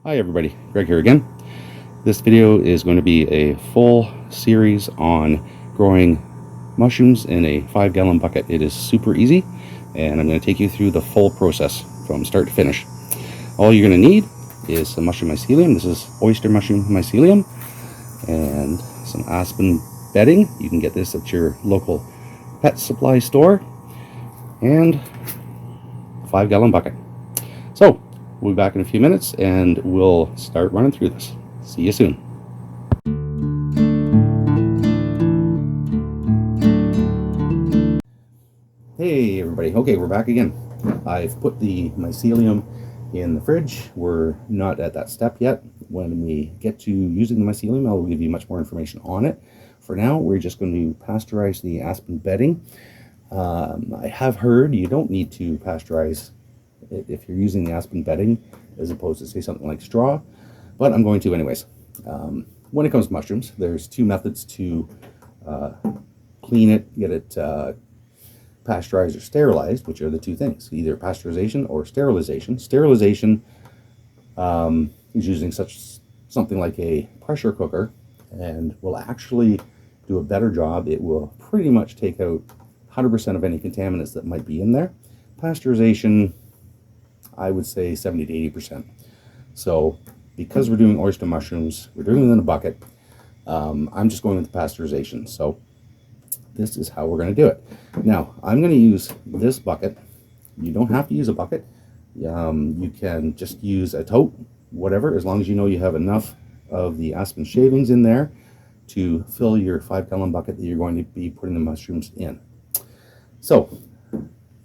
Hi everybody, Greg here again. This video is going to be a full series on growing mushrooms in a 5-gallon bucket. It is super easy and I'm going to take you through the full process from start to finish. All you're going to need is some mushroom mycelium. This is oyster mushroom mycelium and some aspen bedding. You can get this at your local pet supply store, and a 5-gallon bucket. So we'll be back in a few minutes and we'll start running through this. See you soon. Hey everybody, okay, we're back again. I've put the mycelium in the fridge. We're not at that step yet. When we get to using the mycelium, I'll give you much more information on it. For now, we're just going to pasteurize the aspen bedding. I have heard you don't need to pasteurize if you're using the aspen bedding as opposed to say something like straw, but I'm going to anyways. When it comes to mushrooms, there's two methods to clean it, get it pasteurized or sterilized, which are the two things, either pasteurization or sterilization. Sterilization is using something like a pressure cooker and will actually do a better job. It will pretty much take out 100% of any contaminants that might be in there. Pasteurization, I would say 70 to 80%. So because we're doing oyster mushrooms, we're doing them in a bucket, I'm just going with the pasteurization. So this is how we're going to do it. Now, I'm going to use this bucket. You don't have to use a bucket. You can just use a tote, whatever, as long as you know you have enough of the aspen shavings in there to fill your 5-gallon bucket that you're going to be putting the mushrooms in. So,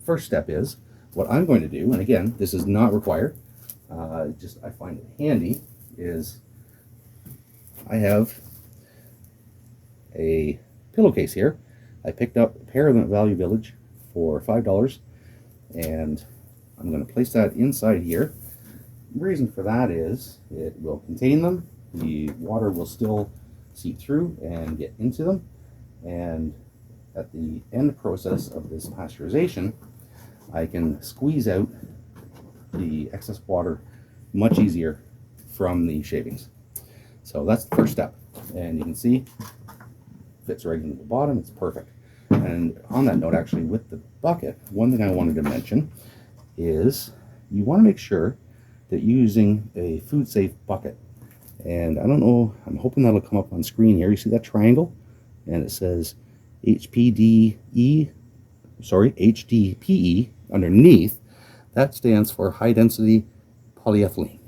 first step is, what I'm going to do, and again, this is not required, just I find it handy, is I have a pillowcase here. I picked up a pair of them at Value Village for $5, and I'm going to place that inside here. The reason for that is it will contain them, the water will still seep through and get into them, and at the end process of this pasteurization, I can squeeze out the excess water much easier from the shavings. So that's the first step, and you can see fits right into the bottom. It's perfect. And on that note, actually, with the bucket, one thing I wanted to mention is you want to make sure that you're using a food safe bucket. And I don't know, I'm hoping that'll come up on screen here. You see that triangle? And it says HDPE underneath. That stands for high density polyethylene.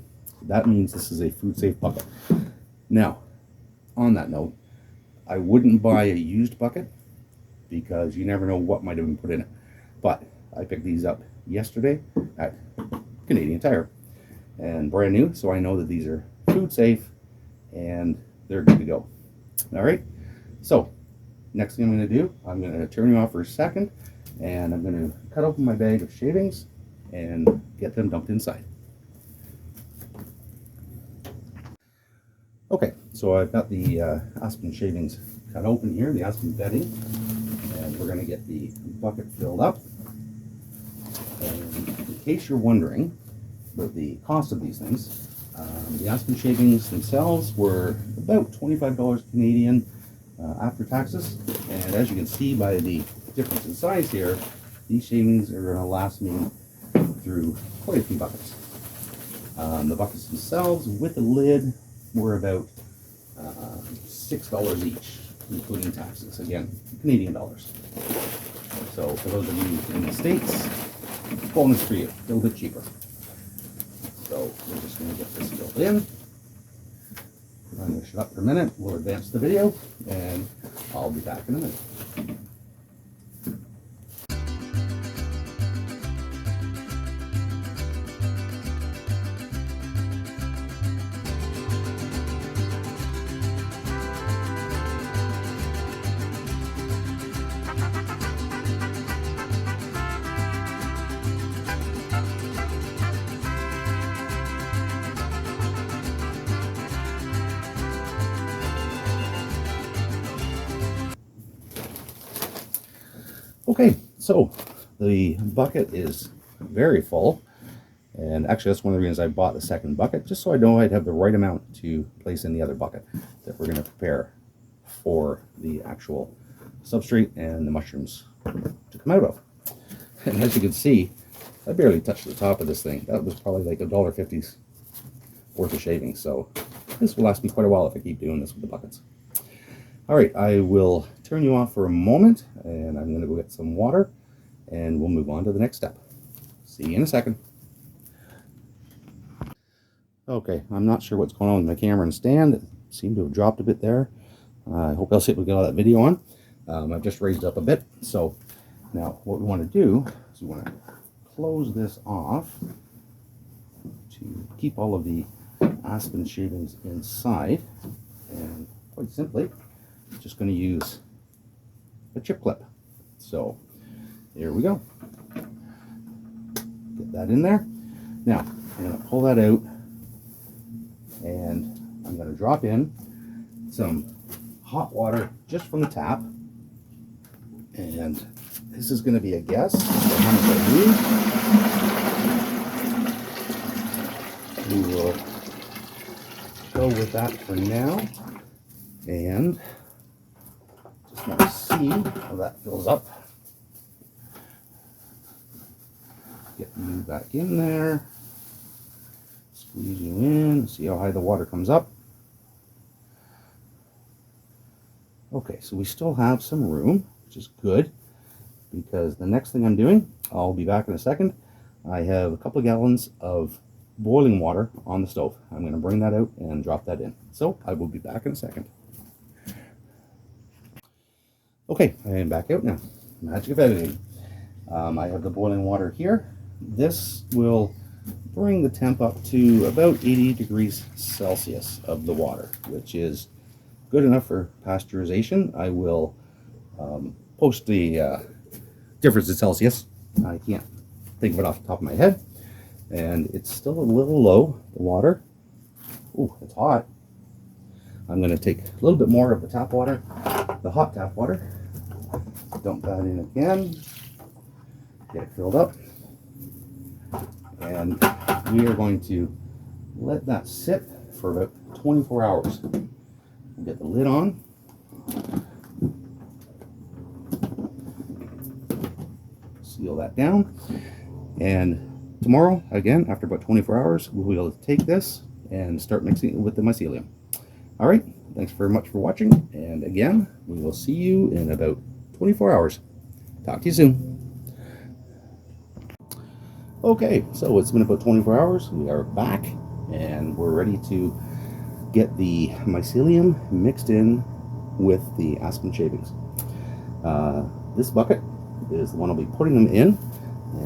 That means this is a food safe bucket. Now, on that note, I wouldn't buy a used bucket because you never know what might have been put in it. But I picked these up yesterday at Canadian Tire and brand new, so I know that these are food safe and they're good to go. All right, so next thing I'm going to do, I'm going to turn you off for a second and I'm going to cut open my bag of shavings and get them dumped inside. Okay, so I've got the aspen shavings cut open here, the aspen bedding, and we're going to get the bucket filled up. And in case you're wondering about the cost of these things, the aspen shavings themselves were about $25 Canadian after taxes, and as you can see by the difference in size here, these shavings are going to last me through quite a few buckets. The buckets themselves with the lid were about $6 each, including taxes. Again, Canadian dollars. So for those of you in the States, bonus for you, a little bit cheaper. So we're just going to get this filled in. I'm going to shut up for a minute. We'll advance the video, and I'll be back in a minute. Okay, so the bucket is very full, And actually, that's one of the reasons I bought the second bucket, just so I know I'd have the right amount to place in the other bucket that we're going to prepare for the actual substrate and the mushrooms to come out of. And as you can see, I barely touched the top of this thing. That was probably like $1.50 worth of shaving. So this will last me quite a while if I keep doing this with the buckets. All right, I will turn you off for a moment, and I'm going to go get some water, and we'll move on to the next step. See you in a second. Okay, I'm not sure what's going on with my camera and stand. It seemed to have dropped a bit there. I hope else it will get all that video on. I've just raised it up a bit. So now what we want to do is we want to close this off to keep all of the aspen shavings inside. And quite simply, just going to use a chip clip. So there we go. Get that in there. Now I'm going to pull that out, and I'm going to drop in some hot water just from the tap, and this is going to be a guess for how much I need. We will go with that for now, and just want to see how that fills up. Get you back in there. Squeeze you in, see how high the water comes up. Okay, so we still have some room, which is good, because the next thing I'm doing, I'll be back in a second. I have a couple of gallons of boiling water on the stove. I'm going to bring that out and drop that in. So I will be back in a second. Okay, I am back out now. Magic of editing. I have the boiling water here. This will bring the temp up to about 80 degrees Celsius of the water, which is good enough for pasteurization. I will post the difference in Celsius. I can't think of it off the top of my head. And it's still a little low, the water. Ooh, it's hot. I'm going to take a little bit more of the tap water, the hot tap water, dump that in again, get it filled up. And we are going to let that sit for about 24 hours. We'll get the lid on. Seal that down. And tomorrow, again, after about 24 hours, we'll be able to take this and start mixing it with the mycelium. All right, thanks very much for watching. And again, we will see you in about 24 hours. Talk to you soon. Okay, so it's been about 24 hours. We are back, and we're ready to get the mycelium mixed in with the aspen shavings. This bucket is the one I'll be putting them in,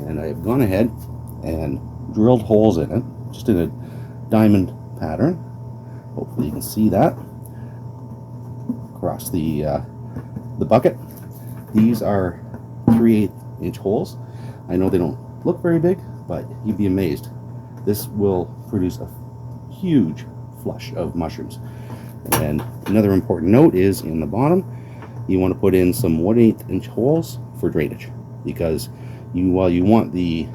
and I've gone ahead and drilled holes in it, just in a diamond pattern. Hopefully you can see that across the bucket. These are 3/8 inch holes. I know they don't look very big, but you'd be amazed. This will produce a huge flush of mushrooms. And another important note is in the bottom, you want to put in some 1/8 inch holes for drainage, because while you want the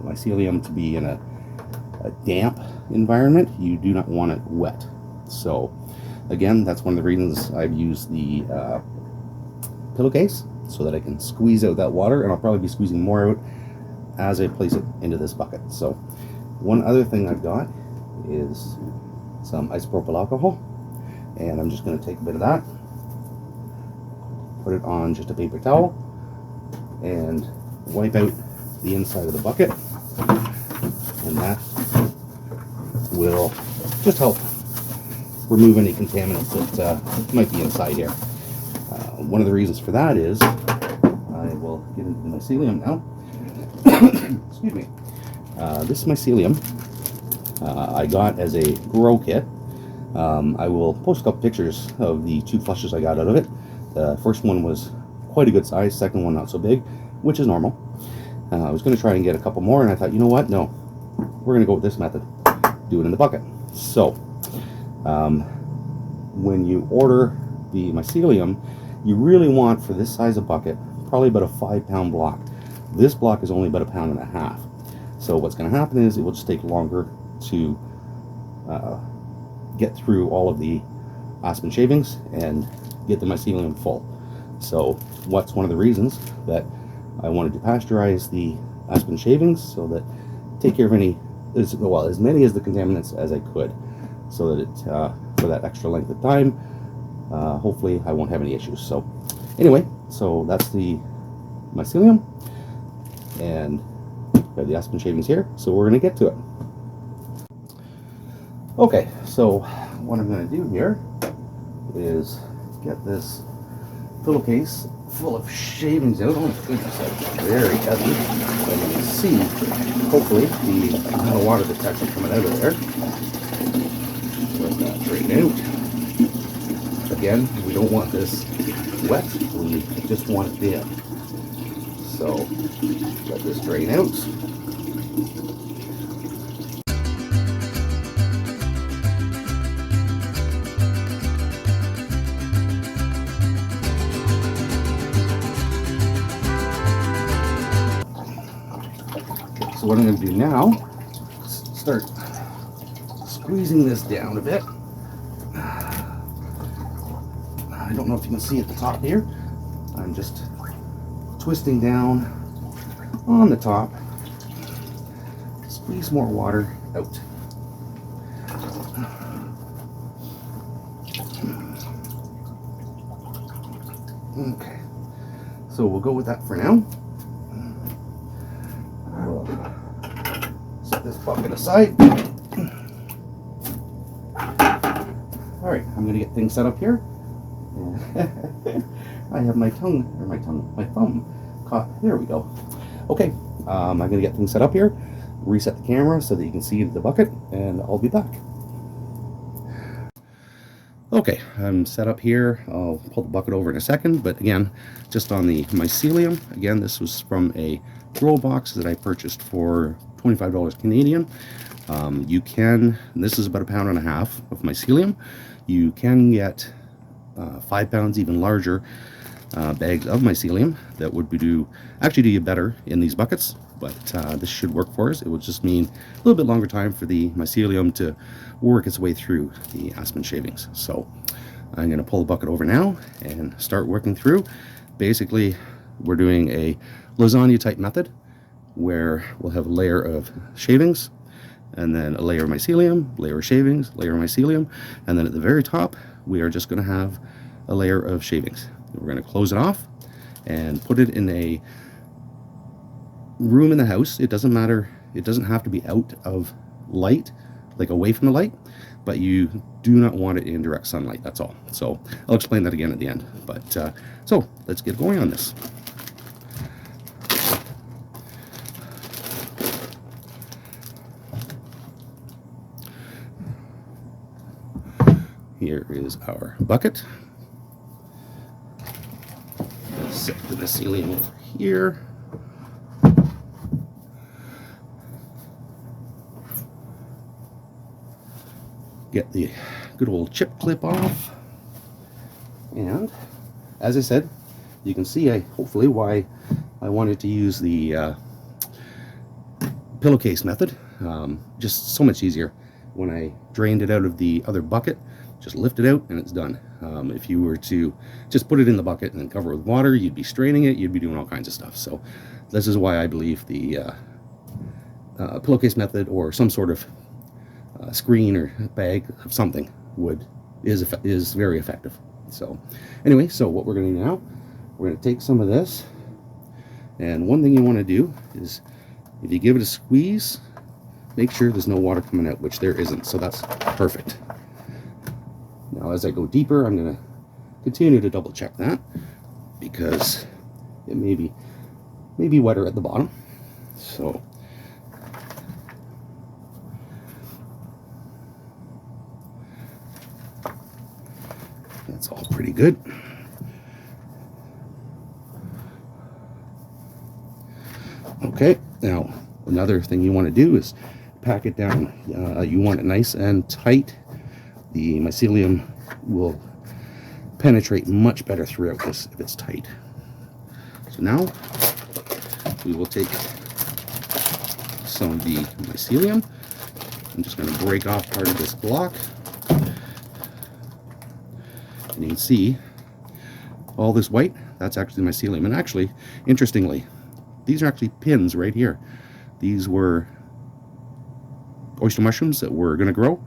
mycelium to be in a damp environment, you do not want it wet. So again, that's one of the reasons I've used the pillowcase, so that I can squeeze out that water, and I'll probably be squeezing more out as I place it into this bucket. So one other thing I've got is some isopropyl alcohol, and I'm just going to take a bit of that, put it on just a paper towel, and wipe out the inside of the bucket, and that will just help remove any contaminants that might be inside here. One of the reasons for that is, I will get into the mycelium now. Excuse me. This mycelium I got as a grow kit. I will post a couple pictures of the 2 flushes I got out of it. The first one was quite a good size, second one not so big, which is normal. I was going to try and get a couple more, and I thought, you know what, no, we're going to go with this method, do it in the bucket. So when you order the mycelium, you really want, for this size of bucket, probably about a 5-pound block. This block is only about 1.5 pounds. So what's going to happen is it will just take longer to get through all of the aspen shavings and get the mycelium full. So what's one of the reasons that I wanted to pasteurize the aspen shavings, so that take care of any, as many as the contaminants as I could, so that it for that extra length of time, hopefully I won't have any issues. So anyway, so that's the mycelium, and we have the aspen shavings here, so we're going to get to it. Okay, so what I'm going to do here is get this pillowcase full of shavings out. Oh my goodness, that's very heavy. And you can see, hopefully, the amount of water that's actually coming out of there. Let that drain out. Again, we don't want this wet, we just want it damp. So let this drain out. So what I'm going to do now is start squeezing this down a bit. I don't know if you can see at the top here. I'm just twisting down on the top. Squeeze more water out. Okay, so we'll go with that for now. Set this bucket aside. All right, I'm gonna get things set up here. I have my thumb caught. There we go. Okay, I'm gonna get things set up here, reset the camera so that you can see the bucket, and I'll be back. Okay, I'm set up here. I'll pull the bucket over in a second, but again, just on the mycelium. Again, this was from a grow box that I purchased for $25 Canadian. You can, and this is about 1.5 pounds of mycelium. You can get 5 pounds, even larger bags of mycelium that would actually do you better in these buckets, but this should work for us. It will just mean a little bit longer time for the mycelium to work its way through the aspen shavings. So I'm going to pull the bucket over now and start working through. Basically, we're doing a lasagna type method where we'll have a layer of shavings, and then a layer of mycelium, layer of shavings, layer of mycelium, and then at the very top we are just going to have a layer of shavings. We're going to close it off and put it in a room in the house. It doesn't matter, it doesn't have to be out of light, like away from the light, but you do not want it in direct sunlight, that's all. So I'll explain that again at the end, but so let's get going on this. Here is our bucket. Let's set the mycelium over here. Get the good old chip clip off. And as I said, you can see hopefully why I wanted to use the pillowcase method. Just so much easier. When I drained it out of the other bucket, just lift it out and it's done. If you were to just put it in the bucket and then cover it with water, you'd be straining it, you'd be doing all kinds of stuff. So this is why I believe the pillowcase method, or some sort of screen or bag of something, is very effective. So anyway, so what we're going to do now, we're going to take some of this, and one thing you want to do is, if you give it a squeeze, make sure there's no water coming out, which there isn't, so that's perfect. Now as I go deeper, I'm going to continue to double check that, because it may be wetter at the bottom. So that's all pretty good. Okay, now another thing you want to do is pack it down. You want it nice and tight. The mycelium will penetrate much better throughout this if it's tight. So now we will take some of the mycelium. I'm just going to break off part of this block. And you can see all this white, that's actually mycelium. And actually, interestingly, these are actually pins right here. These were oyster mushrooms that were going to grow.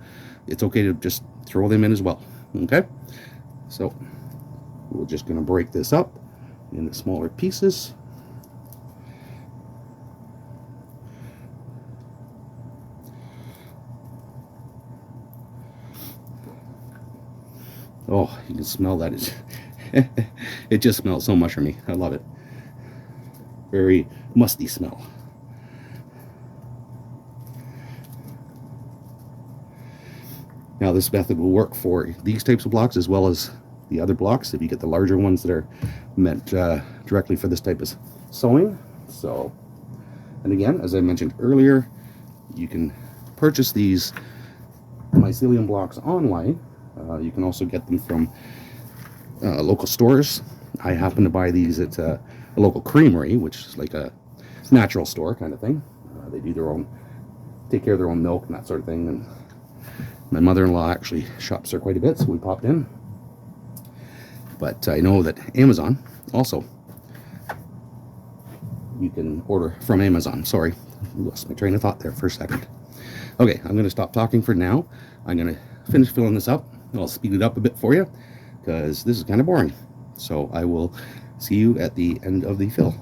It's okay to just throw them in as well. Okay, so we're just going to break this up into smaller pieces. Oh, you can smell that. It just smells so mushroomy. I love it. Very musty smell. Now this method will work for these types of blocks as well as the other blocks if you get the larger ones that are meant directly for this type of sewing. So, and again, as I mentioned earlier, you can purchase these mycelium blocks online. You can also get them from local stores. I happen to buy these at a local creamery, which is like a natural store kind of thing. They do their own, take care of their own milk and that sort of thing. And my mother-in-law actually shops there quite a bit, so we popped in. But I know that Amazon also, you can order from Amazon. Sorry, lost my train of thought there for a second. Okay, I'm going to stop talking for now. I'm going to finish filling this up. I'll speed it up a bit for you because this is kind of boring. So I will see you at the end of the fill.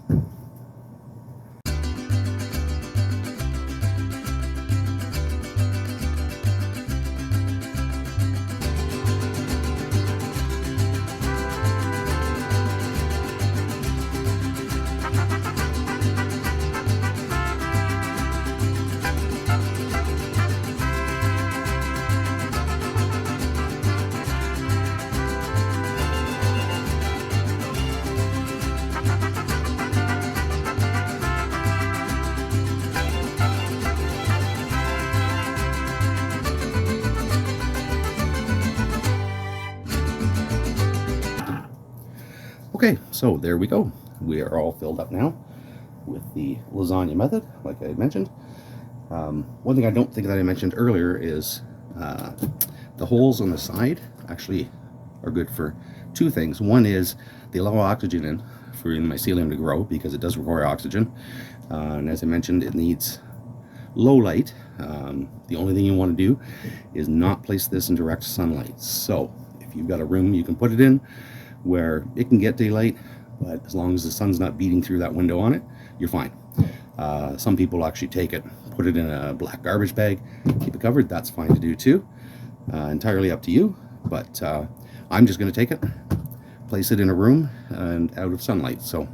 Okay, so there we go. We are all filled up now with the lasagna method, like I mentioned. One thing I don't think that I mentioned earlier is the holes on the side actually are good for two things. One is they allow oxygen in for the mycelium to grow because it does require oxygen. And as I mentioned, it needs low light. The only thing you want to do is not place this in direct sunlight. So if you've got a room you can put it in where it can get daylight, but as long as the sun's not beating through that window on it, you're fine. Some people actually take it, put it in a black garbage bag, keep it covered. That's fine to do too. Entirely up to you, but I'm just going to take it, place it in a room and out of sunlight. So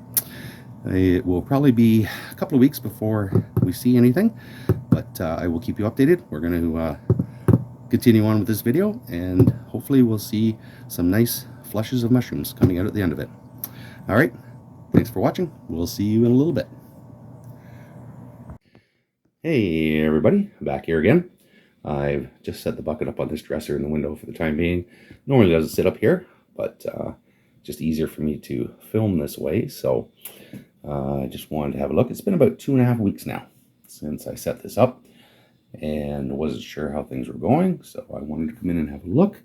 it will probably be a couple of weeks before we see anything, but I will keep you updated. We're going to continue on with this video, and hopefully we'll see some nice flushes of mushrooms coming out at the end of it. All right, thanks for watching. We'll see you in a little bit. Hey everybody, back here again. I've just set the bucket up on this dresser in the window for the time being. Normally it doesn't sit up here, but just easier for me to film this way. So I just wanted to have a look. It's been about 2.5 weeks now since I set this up and wasn't sure how things were going. So I wanted to come in and have a look,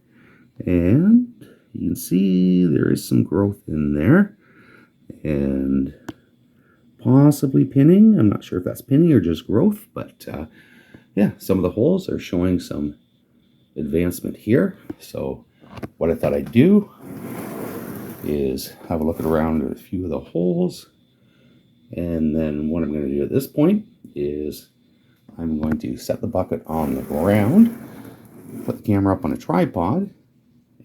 and you can see there is some growth in there and possibly pinning. I'm not sure if that's pinning or just growth, but yeah, some of the holes are showing some advancement here. So what I thought I'd do is have a look around at a few of the holes, and then what I'm going to do at this point is I'm going to set the bucket on the ground, put the camera up on a tripod,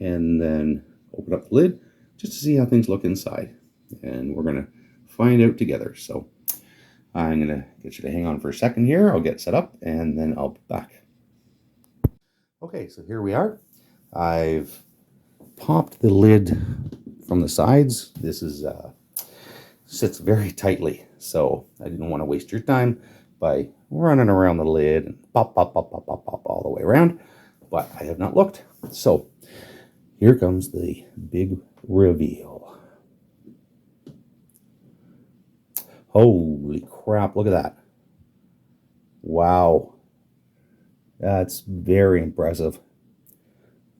and then open up the lid just to see how things look inside. And we're going to find out together. So I'm going to get you to hang on for a second here. I'll get set up and then I'll be back. Okay, so here we are. I've popped the lid from the sides. This is sits very tightly, so I didn't want to waste your time by running around the lid and pop all the way around, but I have not looked. So here comes the big reveal. Holy crap, look at that. Wow, that's very impressive.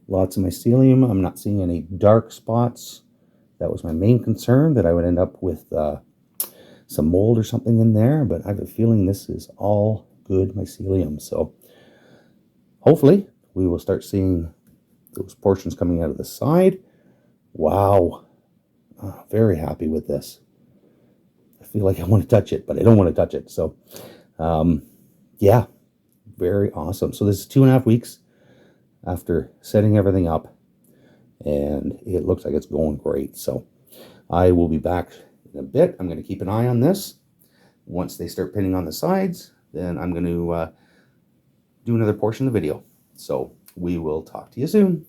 Lots of mycelium. I'm not seeing any dark spots. That was my main concern, that I would end up with some mold or something in there, but I have a feeling this is all good mycelium. So hopefully we will start seeing those portions coming out of the side. Wow, very happy with this. I feel like I want to touch it, but I don't want to touch it. So yeah, very awesome. So this is 2.5 weeks after setting everything up, and it looks like it's going great. So I will be back in a bit. I'm going to keep an eye on this. Once they start pinning on the sides, then I'm going to do another portion of the video. So we will talk to you soon.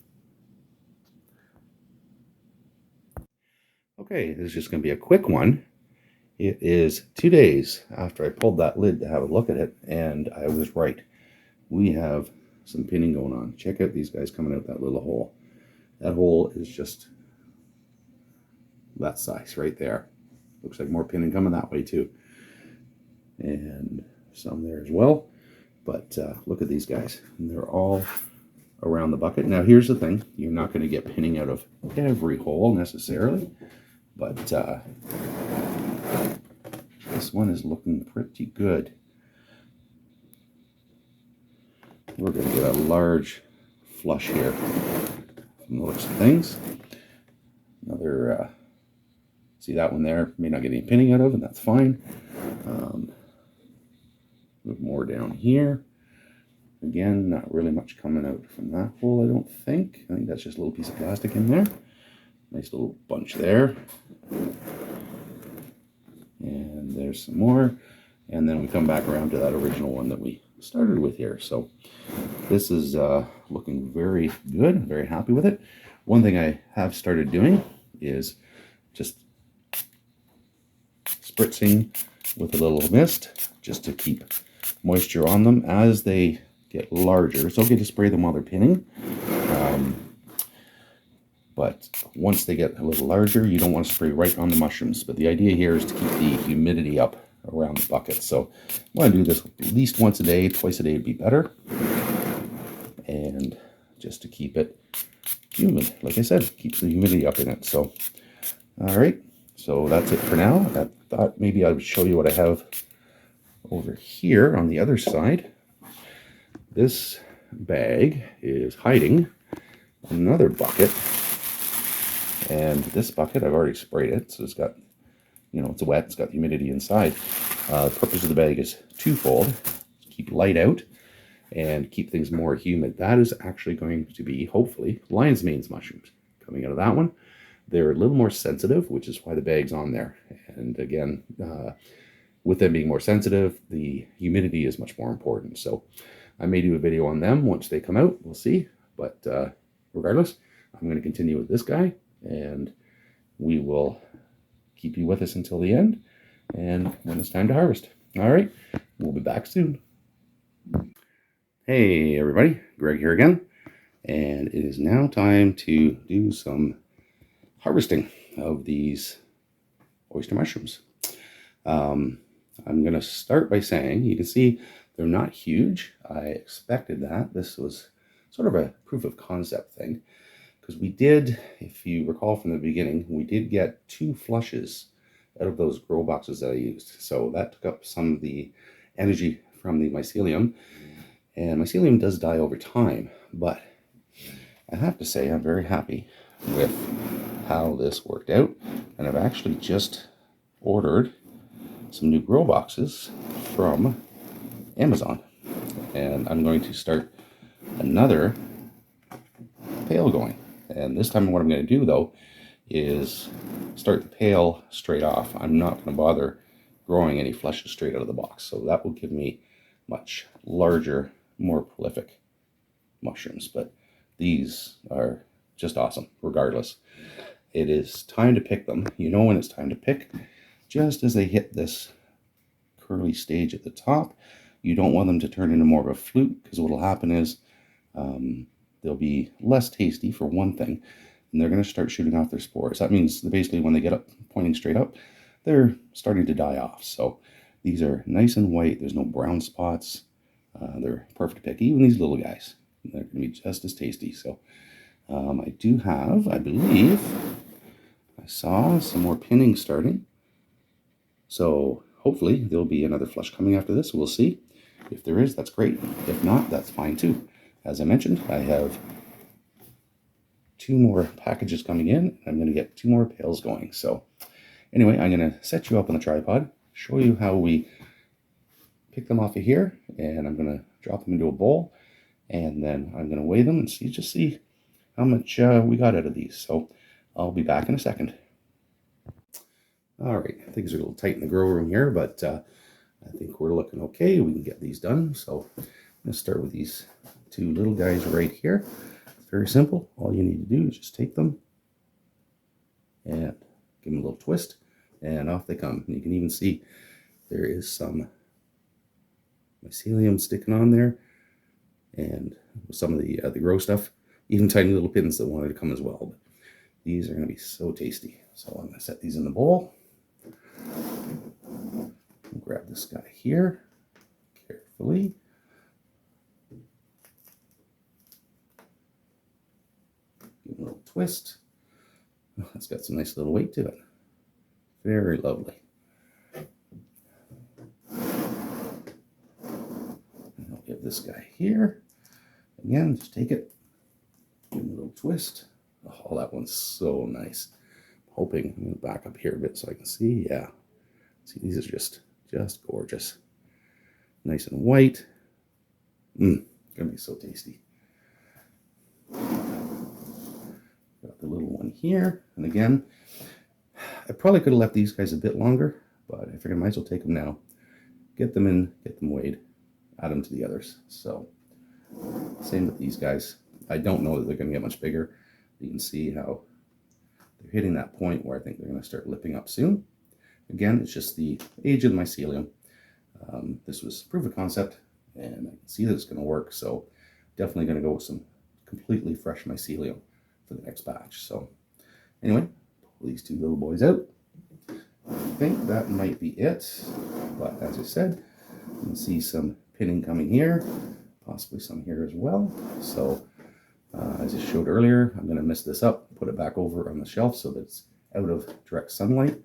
Okay, this is just going to be a quick one. It is 2 days after I pulled that lid to have a look at it, and I was right. We have some pinning going on. Check out these guys coming out that little hole. That hole is just that size right there. Looks like more pinning coming that way too. And some there as well. But look at these guys. And they're all around the bucket. Now here's the thing. You're not going to get pinning out of every hole necessarily. But this one is looking pretty good. We're going to get a large flush here from the looks of things. Another, see that one there? May not get any pinning out of, and that's fine. Move more down here. Again, not really much coming out from that hole, I don't think. I think that's just a little piece of plastic in there. Nice little bunch there. And there's some more. And then we come back around to that original one that we started with here. So this is looking very good. I'm very happy with it. One thing I have started doing is just spritzing with a little mist just to keep moisture on them as they get larger. It's okay to spray them while they're pinning. But once they get a little larger, you don't want to spray right on the mushrooms. But the idea here is to keep the humidity up around the bucket. So I want to do this at least once a day. Twice a day would be better. And just to keep it humid. Like I said, keeps the humidity up in it. So, all right. So that's it for now. I thought maybe I would show you what I have over here on the other side. This bag is hiding another bucket. And this bucket, I've already sprayed it, so it's got, it's wet, it's got humidity inside. The purpose of the bag is twofold: keep light out and keep things more humid. That is actually going to be, hopefully, lion's mane's mushrooms coming out of that one. They're a little more sensitive, which is why the bag's on there. And again, with them being more sensitive, the humidity is much more important. So I may do a video on them once they come out. We'll see. But regardless, I'm going to continue with this guy, and we will keep you with us until the end and when it's time to harvest. All right, we'll be back soon. Hey everybody, Greg here again, and it is now time to do some harvesting of these oyster mushrooms. I'm going to start by saying, you can see they're not huge. I expected that. This was sort of a proof of concept thing, because we did, if you recall from the beginning, we did get 2 flushes out of those grow boxes that I used. So that took up some of the energy from the mycelium, and mycelium does die over time, but I have to say I'm very happy with how this worked out, and I've actually just ordered some new grow boxes from Amazon, and I'm going to start another pail going. And this time what I'm going to do though is start the pail straight off. I'm not going to bother growing any flushes straight out of the box, so that will give me much larger, more prolific mushrooms. But these are just awesome regardless. It is time to pick them. You know when it's time to pick just as they hit this curly stage at the top. You don't want them to turn into more of a flute, because what will happen is they'll be less tasty for one thing, and they're going to start shooting off their spores. That means basically when they get up pointing straight up, they're starting to die off. So These are nice and white. There's no brown spots. They're perfect to pick. Even these little guys, they're going to be just as tasty. So I do have, I believe, I saw some more pinning starting. So hopefully there'll be another flush coming after this. We'll see. If there is, that's great. If not, that's fine too. As I mentioned, I have 2 more packages coming in. I'm going to get 2 more pails going. So anyway, I'm going to set you up on the tripod, show you how we pick them off of here, and I'm going to drop them into a bowl, and then I'm going to weigh them and see how much we got out of these. So I'll be back in a second. All right, things are a little tight in the grow room here, but I think we're looking okay. We can get these done. So I'm going to start with these 2 little guys right here. Very simple. All you need to do is just take them and give them a little twist, and off they come. And you can even see there is some mycelium sticking on there, and some of the grow stuff, even tiny little pins that wanted to come as well. But these are going to be so tasty. So I'm going to set these in the bowl. Grab this guy here carefully. Give it a little twist. Oh, it's got some nice little weight to it. Very lovely. And I'll give this guy here. Again, just take it, give it a little twist. Oh, that one's so nice. I'm hoping, I'm going to back up here a bit so I can see. Yeah. See, these are just gorgeous. Nice and white. Gonna be so tasty. Got the little one here. And again, I probably could have left these guys a bit longer, but I figured I might as well take them now. Get them in, get them weighed, add them to the others. So, same with these guys. I don't know that they're going to get much bigger. You can see how they're hitting that point where I think they're going to start lipping up soon. Again, it's just the age of the mycelium. This was proof of concept, and I can see that it's going to work. So definitely going to go with some completely fresh mycelium for the next batch. So anyway, pull these 2 little boys out. I think that might be it. But as I said, you can see some pinning coming here, possibly some here as well. So as I showed earlier, I'm going to mist this up, put it back over on the shelf so that it's out of direct sunlight,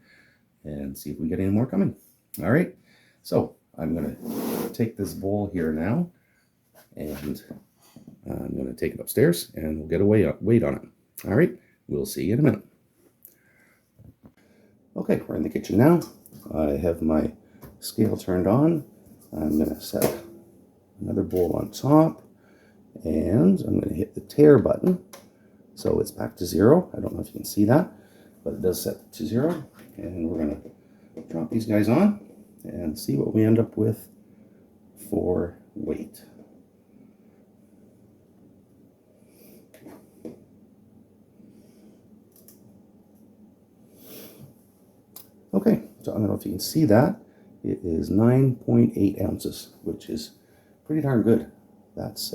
and see if we get any more coming. All right, so I'm going to take this bowl here now, and I'm going to take it upstairs, and we'll get a weight on it. All right, we'll see you in a minute. Okay, we're in the kitchen now. I have my scale turned on. I'm going to set another bowl on top, and I'm going to hit the tare button so it's back to 0. I don't know if you can see that, but it does set to 0. And we're going to drop these guys on and see what we end up with for weight. Okay, so I don't know if you can see that. It is 9.8 ounces, which is pretty darn good. That's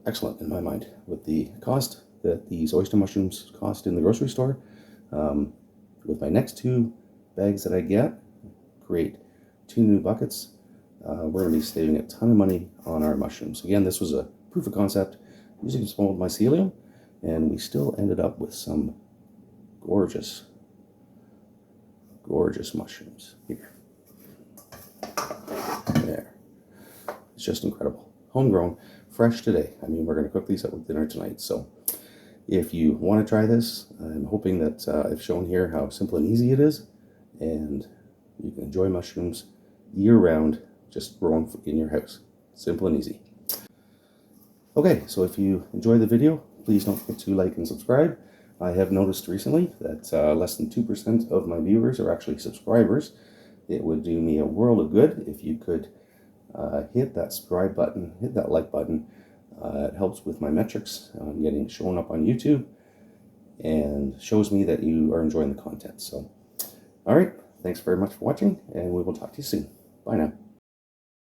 excellent in my mind with the cost that these oyster mushrooms cost in the grocery store. With my next 2 bags that I get, create 2 new buckets, we're going to be saving a ton of money on our mushrooms. Again, this was a proof of concept using small mycelium, and we still ended up with some gorgeous mushrooms here. There. It's just incredible. Homegrown, fresh today. I mean, we're going to cook these up with dinner tonight. So if you want to try this, I'm hoping that I've shown here how simple and easy it is, and you can enjoy mushrooms year-round, just growing in your house. Simple and easy. Okay, so if you enjoy the video, please don't forget to like and subscribe. I have noticed recently that less than 2% of my viewers are actually subscribers. It would do me a world of good if you could hit that subscribe button, hit that like button. It helps with my metrics on getting shown up on YouTube and shows me that you are enjoying the content. So, all right, thanks very much for watching, and we will talk to you soon. Bye now.